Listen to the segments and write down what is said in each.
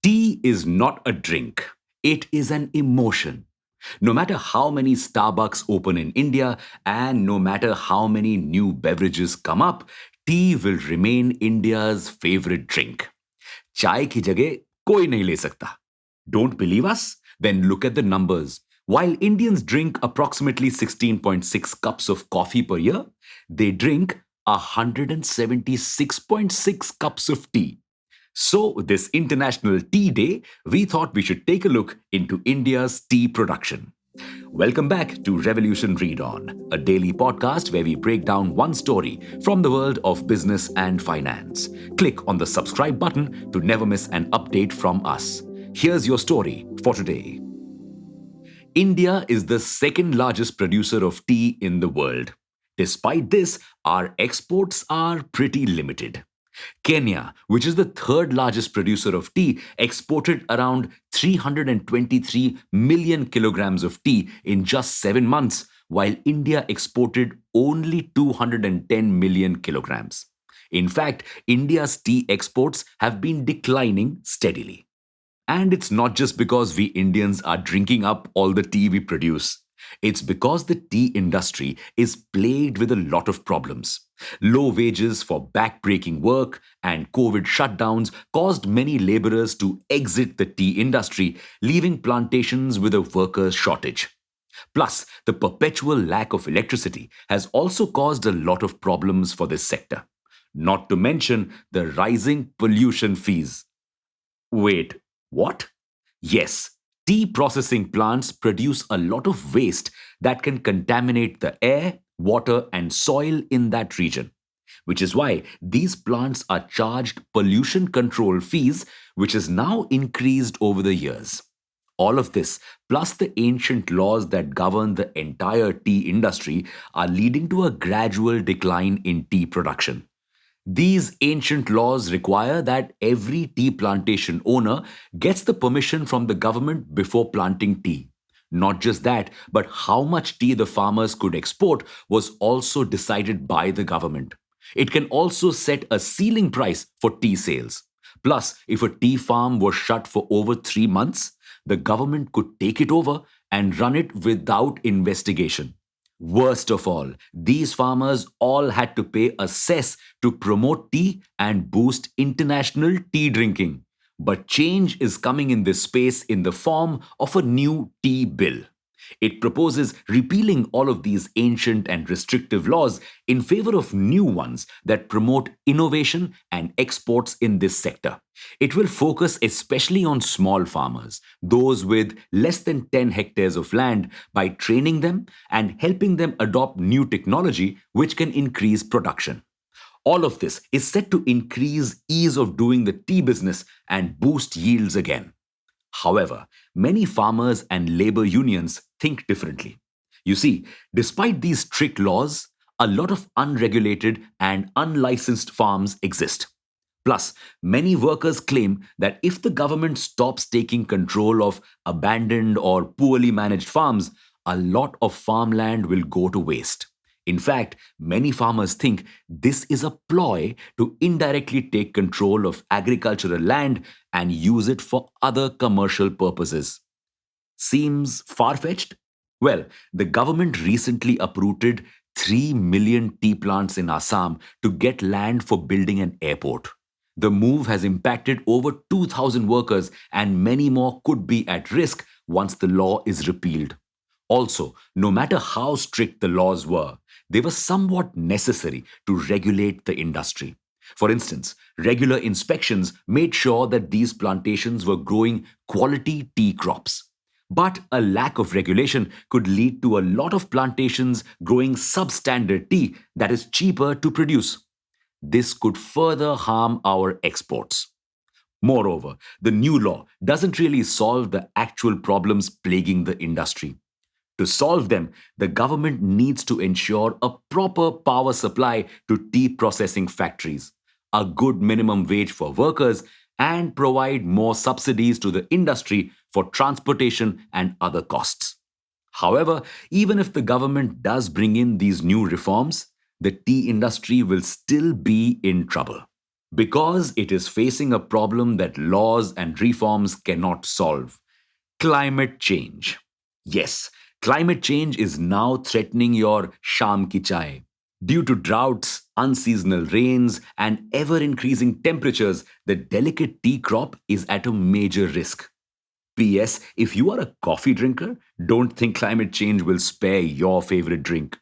Tea is not a drink, it is an emotion. No matter how many Starbucks open in India and no matter how many new beverages come up, tea will remain India's favorite drink. चाय की जगह कोई नहीं ले सकता. Don't believe us? Then look at the numbers. While Indians drink approximately 16.6 cups of coffee per year, they drink 176.6 cups of tea. So, this International Tea Day, we thought we should take a look into India's tea production. Welcome back to Revolution Read On, a daily podcast where we break down one story from the world of business and finance. Click on the subscribe button to never miss an update from us. Here's your story for today. India is the second largest producer of tea in the world. Despite this, our exports are pretty limited. Kenya, which is the third largest producer of tea, exported around 323 million kilograms of tea in just 7 months, while India exported only 210 million kilograms. In fact, India's tea exports have been declining steadily. And it's not just because we Indians are drinking up all the tea we produce. It's because the tea industry is plagued with a lot of problems. Low wages for back-breaking work and COVID shutdowns caused many laborers to exit the tea industry, leaving plantations with a workers' shortage. Plus, the perpetual lack of electricity has also caused a lot of problems for this sector. Not to mention the rising pollution fees. Wait, what? Yes, tea processing plants produce a lot of waste that can contaminate the air, water, and soil in that region. Which is why these plants are charged pollution control fees, which has now increased over the years. All of this, plus the ancient laws that govern the entire tea industry, are leading to a gradual decline in tea production. These ancient laws require that every tea plantation owner gets the permission from the government before planting tea. Not just that, but how much tea the farmers could export was also decided by the government. It can also set a ceiling price for tea sales. Plus, if a tea farm was shut for over 3 months, the government could take it over and run it without investigation. Worst of all, these farmers all had to pay a cess to promote tea and boost international tea drinking. But change is coming in this space in the form of a new tea bill. It proposes repealing all of these ancient and restrictive laws in favor of new ones that promote innovation and exports in this sector. It will focus especially on small farmers, those with less than 10 hectares of land, by training them and helping them adopt new technology which can increase production. All of this is set to increase ease of doing the tea business and boost yields again. However, many farmers and labor unions think differently. You see, despite these strict laws, a lot of unregulated and unlicensed farms exist. Plus, many workers claim that if the government stops taking control of abandoned or poorly managed farms, a lot of farmland will go to waste. In fact, many farmers think this is a ploy to indirectly take control of agricultural land and use it for other commercial purposes. Seems far fetched? Well, the government recently uprooted 3 million tea plants in Assam to get land for building an airport. The move has impacted over 2,000 workers, and many more could be at risk once the law is repealed. Also, no matter how strict the laws were, they were somewhat necessary to regulate the industry. For instance, regular inspections made sure that these plantations were growing quality tea crops. But a lack of regulation could lead to a lot of plantations growing substandard tea that is cheaper to produce. This could further harm our exports. Moreover, the new law doesn't really solve the actual problems plaguing the industry. To solve them, the government needs to ensure a proper power supply to tea processing factories, a good minimum wage for workers, and provide more subsidies to the industry for transportation and other costs. However, even if the government does bring in these new reforms, the tea industry will still be in trouble. Because it is facing a problem that laws and reforms cannot solve: climate change. Yes, climate change is now threatening your sham ki chai. Due to droughts, unseasonal rains, and ever increasing temperatures, the delicate tea crop is at a major risk. P.S. If you are a coffee drinker, don't think climate change will spare your favorite drink.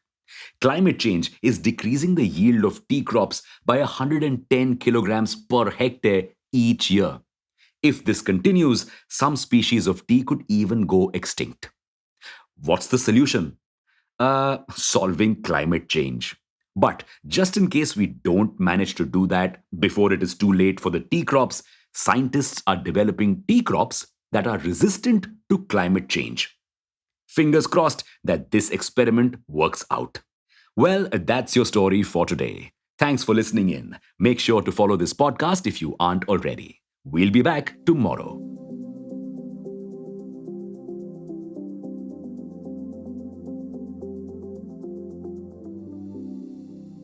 Climate change is decreasing the yield of tea crops by 110 kilograms per hectare each year. If this continues, some species of tea could even go extinct. What's the solution? Solving climate change. But just in case we don't manage to do that before it is too late for the tea crops, scientists are developing tea crops that are resistant to climate change. Fingers crossed that this experiment works out. Well, that's your story for today. Thanks for listening in. Make sure to follow this podcast if you aren't already. We'll be back tomorrow.